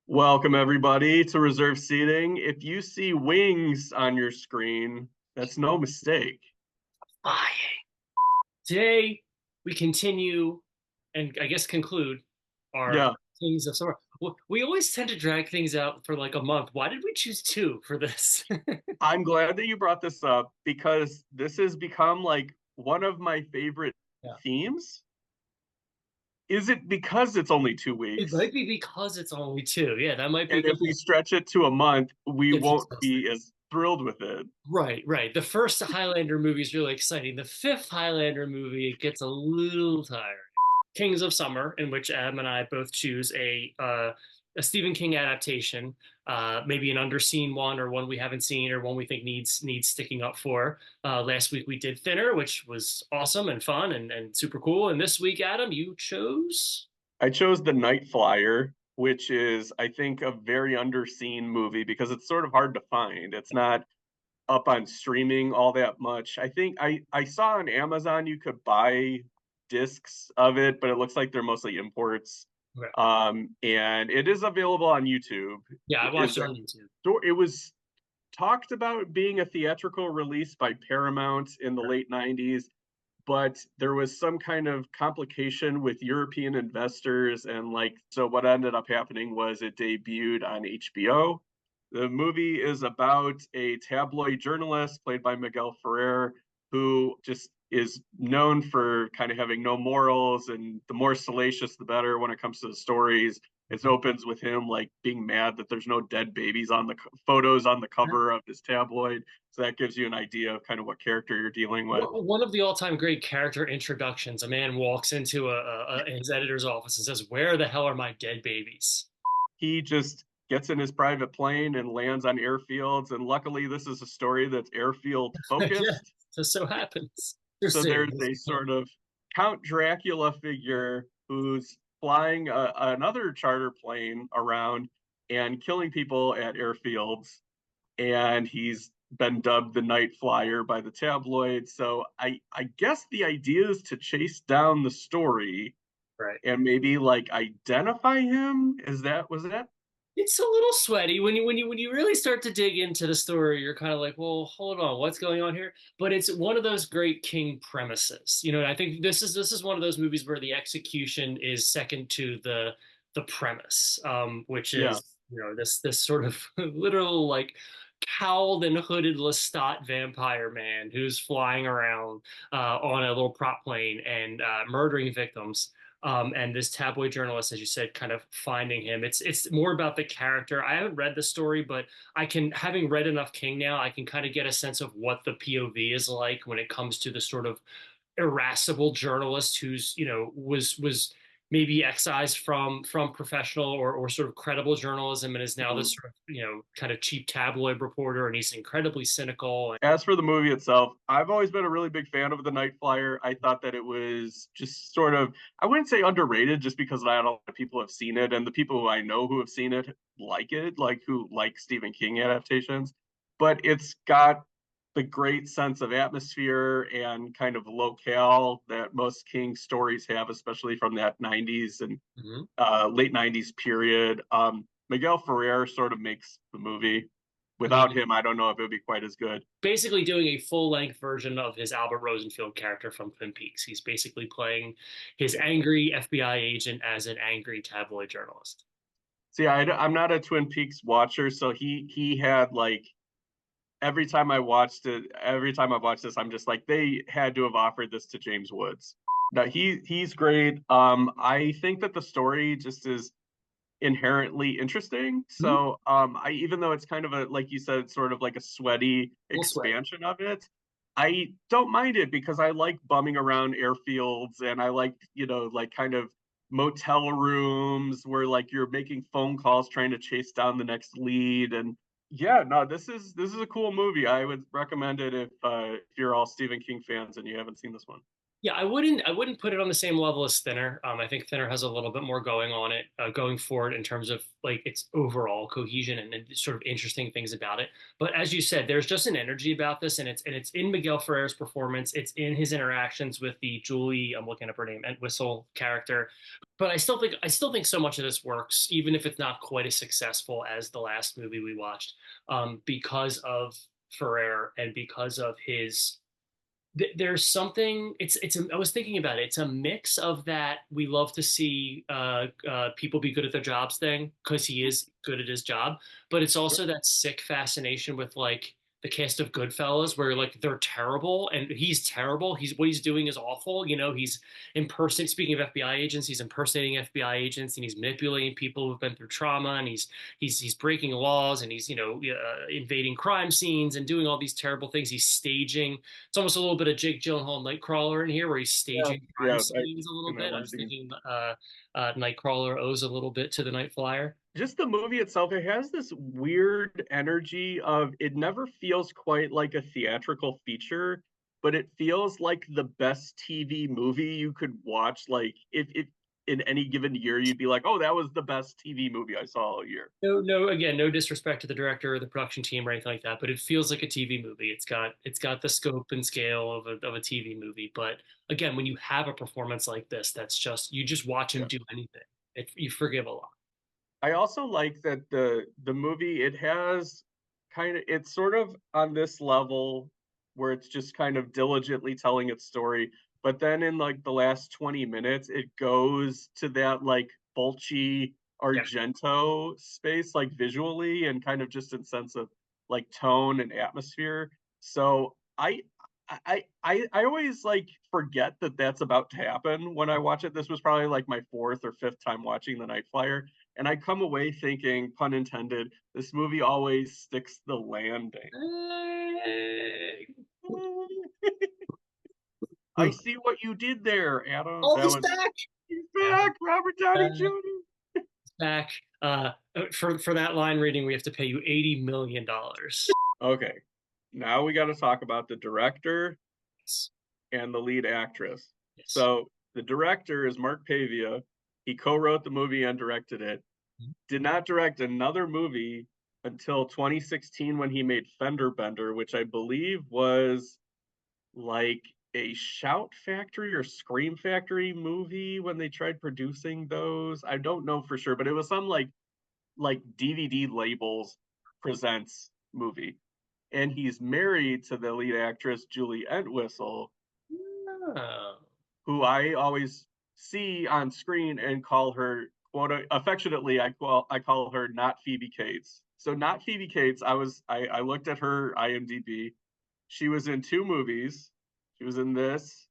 Welcome, everybody, to reserved seating. If you see wings on your screen, that's no mistake. Flying. Today, we continue and I guess conclude our Yeah, Kings of Summer. We always tend to drag things out for like a month. Why did we choose two for this? I'm glad that you brought this up because this has become like one of my favorite Yeah. themes. Is it because it's only two It weeks? might be because it's only two. Yeah, that might be And the if we stretch it to a month, we it's won't exhausting. be as thrilled with it. Right, right. The first Highlander movie is really exciting. The fifth Highlander movie, it gets a little tired. Kings of Summer, in which Adam and I both choose a Stephen King adaptation, maybe an underseen one or one we haven't seen or one we think needs sticking up for. Last week we did Thinner, which was awesome and fun and super cool. And this week, Adam, you chose. I chose The Night Flyer, which is, I think, a very underseen movie because it's sort of hard to find. It's not up on streaming all that much. I think I saw on Amazon you could buy discs of it, but it looks like they're mostly imports. Okay. And it is available on YouTube. Yeah, I Is watched it that on YouTube. it was talked about being a theatrical release by Paramount in the late 90s, but there was some kind of complication with European investors. And like, so what ended up happening was it debuted on HBO. The movie is about a tabloid journalist played by Miguel Ferrer who just is known for kind of having no morals, and the more salacious the better when it comes to the stories. It opens with him like being mad that there's no dead babies on the photos on the cover of his tabloid. So that gives you an idea of kind of what character you're dealing with. One of the all-time great character introductions. A man walks into his editor's office and says, "Where the hell are my dead babies?" He just gets in his private plane and lands on airfields. And luckily, this is a story that's airfield Yeah, focused. just so happens. So Interesting. there's a sort of Count Dracula figure who's flying another charter plane around and killing people at airfields. And he's been dubbed the Night Flyer by the tabloids. So I guess the idea is to chase down the story Right. and maybe like identify him. Was that? It's a little sweaty when you really start to dig into the story. You're kind of like, well, hold on, what's going on here? But it's one of those great King premises. I think this is one of those movies where the execution is second to the premise, which Yeah. is this sort of literal like cowled and hooded Lestat vampire man who's flying around on a little prop plane and murdering victims. And this tabloid journalist, as you said, kind of finding him. It's more about the character. I haven't read the story, but having read enough King now, I can kind of get a sense of what the POV is like when it comes to the sort of irascible journalist who's was maybe excised from professional or sort of credible journalism and is now this Mhm. sort of kind of cheap tabloid reporter, and he's incredibly cynical. As for the movie itself, I've always been a really big fan of The Night Flyer. I thought that it was just sort of, I wouldn't say underrated just because not a lot of people have seen it. And the people who I know who have seen it, like who like Stephen King adaptations. But it's got the great sense of atmosphere and kind of locale that most King stories have, especially from that 90s and Mhm. late 90s period. Miguel Ferrer sort of makes the movie. I mean, Without him, I don't know if it would be quite as good. basically doing a full-length version of his Albert Rosenfield character from Twin Peaks. He's basically playing his angry FBI agent as an angry tabloid journalist. See, I'm not a Twin Peaks watcher, so he had like every time I've watched this, I'm just like they had to have offered this to James Woods. No, he's great. I think that the story just is inherently interesting. Hmm? So I even though it's kind of a like you said, sort of like a sweaty We'll sweat. expansion of it, I don't mind it because I like bumming around airfields and I like, like kind of motel rooms where like you're making phone calls trying to chase down the next lead. And yeah, no, this is a cool movie. I would recommend it if you're all Stephen King fans and you haven't seen this one. Yeah, I wouldn't put it on the same level as Thinner. I think Thinner has a little bit more going on it going forward in terms of like its overall cohesion and sort of interesting things about it. But as you said, there's just an energy about this, and it's in Miguel Ferrer's performance. It's in his interactions with the Julie, I'm looking up her name, Entwistle character. But I still think so much of this works, even if it's not quite as successful as the last movie we watched, because of Ferrer and because of his there's something I was thinking about it. It's a mix of that we love to see people be good at their jobs thing because he is good at his job, but it's also that sick fascination with like the cast of Goodfellas where like they're terrible and he's terrible. He's what he's doing is awful. He's impersonating. Speaking of FBI agents, he's impersonating FBI agents and he's manipulating people who've been through trauma and he's breaking laws and he's invading crime scenes and doing all these terrible things. He's staging. It's almost a little bit of Jake Gyllenhaal Nightcrawler in here, where he's Yeah, staging crime yeah, scenes a little I know bit. what I you're was thinking. thinking Nightcrawler owes a little bit to the Night Flyer. Just the movie itself, it has this weird energy of it never feels quite like a theatrical feature, but it feels like the best TV movie you could watch. Like if in any given year you'd be like, oh, that was the best TV movie I saw all year. No, no, again, no disrespect to the director or the production team or anything like that, but it feels like a TV movie. It's got the scope and scale of a TV movie. But again, when you have a performance like this, that's just you just watch him Yeah. do anything. You forgive a lot. I also like that the movie it has it's sort of on this level where it's just kind of diligently telling its story, but then in like the last 20 minutes it goes to that like Fulci Yeah. Argento space like visually and kind of just in sense of like tone and atmosphere. So I always like forget that that's about to happen when I watch it. This was probably like my fourth or fifth time watching The Night Flyer, and I come away thinking, pun intended, this movie always sticks the landing. I see what you did there, Adam. Oh, That he's was back. he's Adam, back, Robert Downey back. Jr. Back. For that line reading, we have to pay you $80 million. Okay, now we got to talk about the director Yes. and the lead actress. Yes. So the director is Mark Pavia. He co-wrote the movie and directed it. Did not direct another movie until 2016 when he made Fender Bender, which I believe was like a Shout Factory or Scream Factory movie when they tried producing those. I don't know for sure, but it was some like DVD labels presents movie. And he's married to the lead actress Julie Entwistle, Oh. who I always see on screen and call her quote affectionately I call her not Phoebe Cates. So not Phoebe Cates. I looked at her IMDb. She was in two movies. She was in this,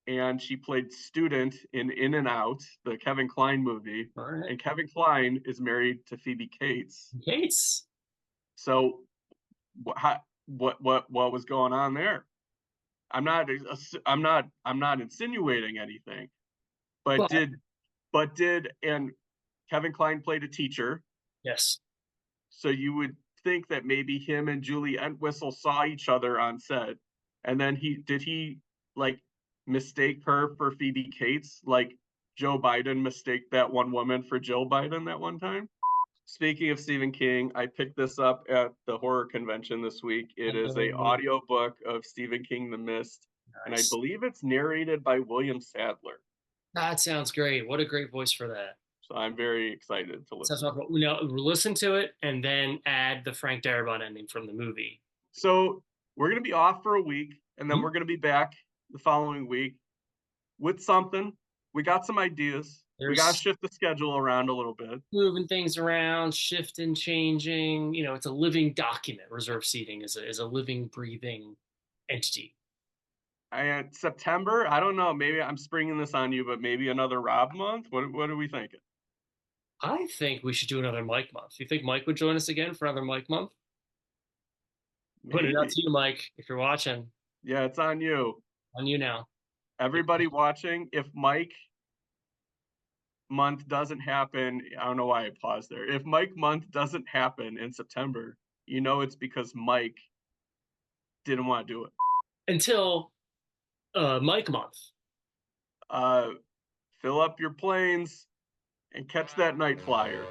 and she played Student in and Out, the Kevin Kline movie. All right. And Kevin Kline is married to Phoebe Cates. Gates. So what was going on there? I'm not insinuating anything, but But and Kevin Kline played a teacher, yes. so you would think that maybe him and Julie Entwistle saw each other on set, and then he like mistake her for Phoebe Cates, like Joe Biden mistake that one woman for Jill Biden that one time. Speaking of Stephen King, I picked this up at the horror convention this week. It is a Oh, audio book of Stephen King, The Mist, and I nice. believe it's narrated by William Sadler. That sounds great. What a great voice for that. So I'm very excited to Sounds listen to it. awful. Now listen to it and then add the Frank Darabont ending from the movie. So we're going to be off for a week, and then Hmm? we're going to be back the following week with something. We got some ideas. We got to There's shift the schedule around a little bit. moving things around, shifting, changing. It's a living document. Reserve seating is a living, breathing entity. And September, I don't know. Maybe I'm springing this on you, but maybe another Rob month. What are we thinking? I think we should do another Mike month. You think Mike would join us again for another Mike month? Putting it out Maybe. to you, Mike, if you're watching. Yeah, it's on you. On you now. Everybody watching, if Mike month doesn't happen, I don't know why I paused there. If Mike month doesn't happen in September, you know it's because Mike didn't want to do it. Until Mike month. Uh, fill up your planes and catch that night flyer.